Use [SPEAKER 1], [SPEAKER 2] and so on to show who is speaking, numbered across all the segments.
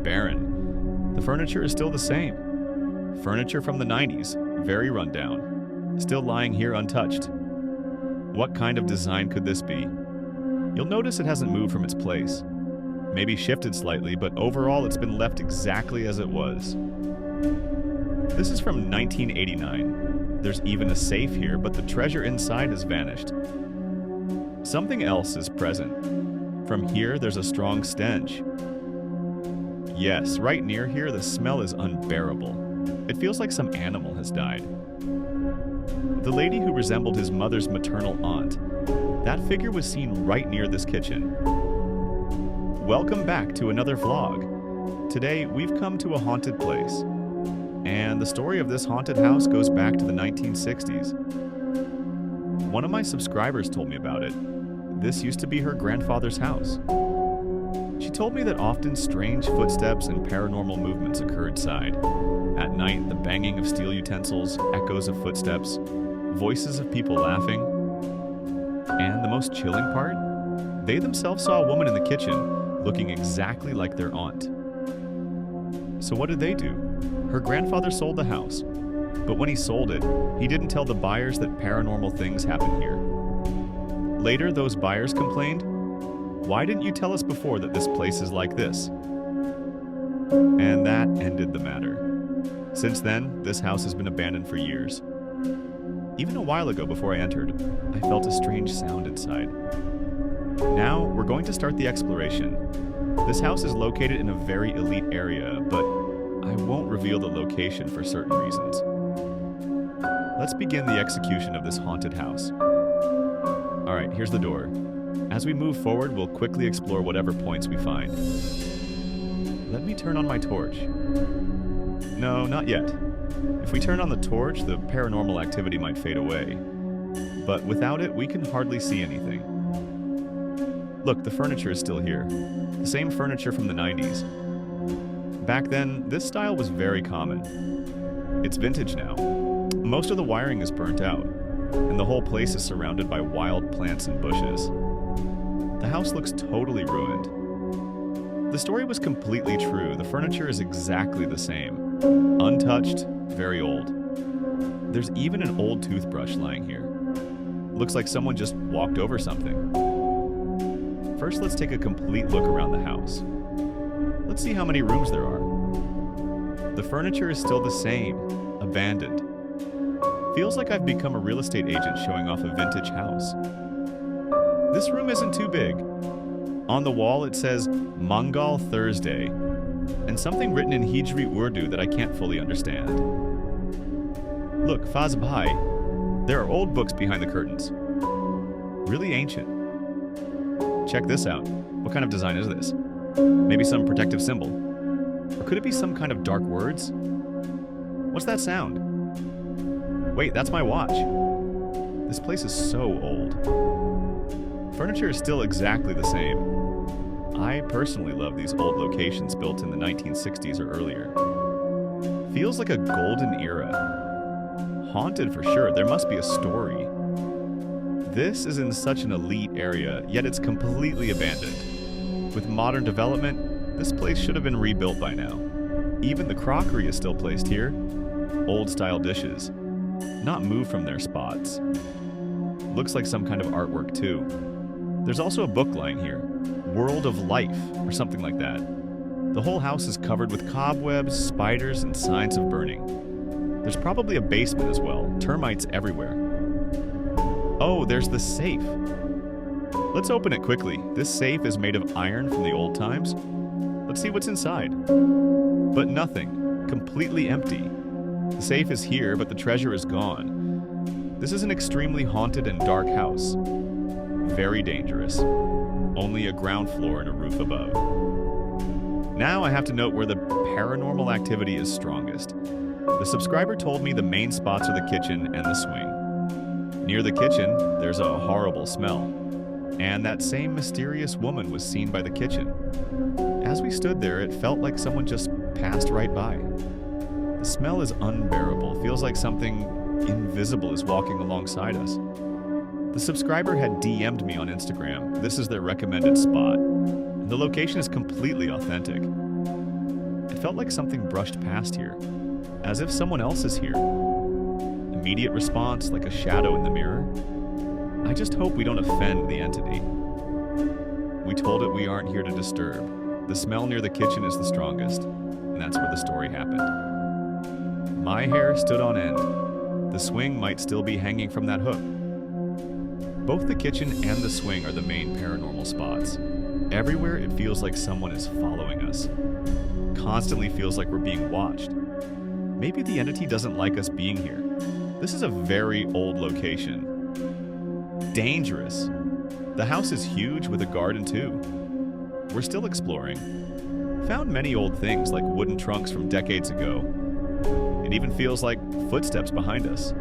[SPEAKER 1] barren. The furniture is still the same. Furniture from the 90s, very rundown, still lying here untouched. What kind of design could this be? You'll notice it hasn't moved from its place. Maybe shifted slightly, but overall it's been left exactly as it was. This is from 1989. There's even a safe here, but the treasure inside has vanished. Something else is present. From here, there's a strong stench. Yes, right near here, the smell is unbearable. It feels like some animal has died. The lady who resembled his mother's maternal aunt, that figure was seen right near this kitchen. Welcome back to another vlog. Today, we've come to a haunted place. And the story of this haunted house goes back to the 1960s. One of my subscribers told me about it. This used to be her grandfather's house. She told me that often strange footsteps and paranormal movements occur inside. At night, the banging of steel utensils, echoes of footsteps, voices of people laughing. And the most chilling part? They themselves saw a woman in the kitchen, looking exactly like their aunt. So what did they do? Her grandfather sold the house, but when he sold it, he didn't tell the buyers that paranormal things happen here. Later, those buyers complained, "Why didn't you tell us before that this place is like this?" And that ended the matter. Since then, this house has been abandoned for years. Even a while ago before I entered, I felt a strange sound inside. Now, we're going to start the exploration. This house is located in a very elite area, but I won't reveal the location for certain reasons. Let's begin the execution of this haunted house. Alright, here's the door. As we move forward, we'll quickly explore whatever points we find. Let me turn on my torch. No, not yet. If we turn on the torch, the paranormal activity might fade away. But without it, we can hardly see anything. Look, the furniture is still here. The same furniture from the 90s. Back then, this style was very common. It's vintage now. Most of the wiring is burnt out, and the whole place is surrounded by wild plants and bushes. The house looks totally ruined. The story was completely true. The furniture is exactly the same. Untouched, very old. There's even an old toothbrush lying here. Looks like someone just walked over something. First, let's take a complete look around the house. Let's see how many rooms there are. The furniture is still the same, abandoned. Feels like I've become a real estate agent showing off a vintage house. This room isn't too big. On the wall it says Mangal Thursday, and something written in Hijri Urdu that I can't fully understand. Look, Faz Bhai, there are old books behind the curtains. Really ancient. Check this out. What kind of design is this? Maybe some protective symbol? Or could it be some kind of dark words? What's that sound? Wait, that's my watch. This place is so old. Furniture is still exactly the same. I personally love these old locations built in the 1960s or earlier. Feels like a golden era. Haunted for sure, there must be a story. This is in such an elite area, yet it's completely abandoned. With modern development, this place should have been rebuilt by now. Even the crockery is still placed here. Old-style dishes, not moved from their spots. Looks like some kind of artwork too. There's also a book lying here, World of Life, or something like that. The whole house is covered with cobwebs, spiders, and signs of burning. There's probably a basement as well, termites everywhere. Oh, there's the safe. Let's open it quickly. This safe is made of iron from the old times. Let's see what's inside. But nothing. Completely empty. The safe is here, but the treasure is gone. This is an extremely haunted and dark house. Very dangerous. Only a ground floor and a roof above. Now I have to note where the paranormal activity is strongest. The subscriber told me the main spots are the kitchen and the swing. Near the kitchen, there's a horrible smell. And that same mysterious woman was seen by the kitchen. As we stood there, it felt like someone just passed right by. The smell is unbearable. Feels like something invisible is walking alongside us. The subscriber had DM'd me on Instagram. This is their recommended spot. The location is completely authentic. It felt like something brushed past here, as if someone else is here. Immediate response, like a shadow in the mirror. I just hope we don't offend the entity. We told it we aren't here to disturb. The smell near the kitchen is the strongest, and that's where the story happened. My hair stood on end. The swing might still be hanging from that hook. Both the kitchen and the swing are the main paranormal spots. Everywhere it feels like someone is following us. Constantly feels like we're being watched. Maybe the entity doesn't like us being here. This is a very old location. Dangerous. The house is huge with a garden too. We're still exploring. Found many old things like wooden trunks from decades ago. It even feels like footsteps behind us.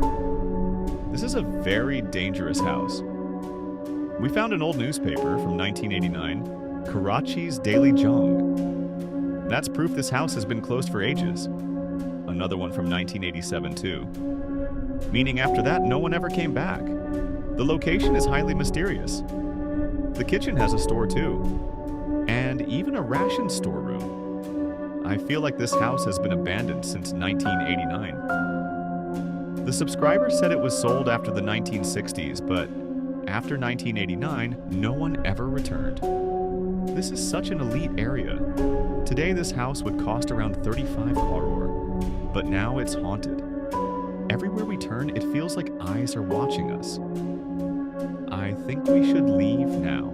[SPEAKER 1] This is a very dangerous house. We found an old newspaper from 1989, Karachi's Daily Jung. That's proof this house has been closed for ages. Another one from 1987 too. Meaning after that, no one ever came back. The location is highly mysterious. The kitchen has a store too, and even a ration storeroom. I feel like this house has been abandoned since 1989. The subscriber said it was sold after the 1960s, but after 1989, no one ever returned. This is such an elite area. Today this house would cost around 35 crore, but now it's haunted. Everywhere we turn, it feels like eyes are watching us. I think we should leave now.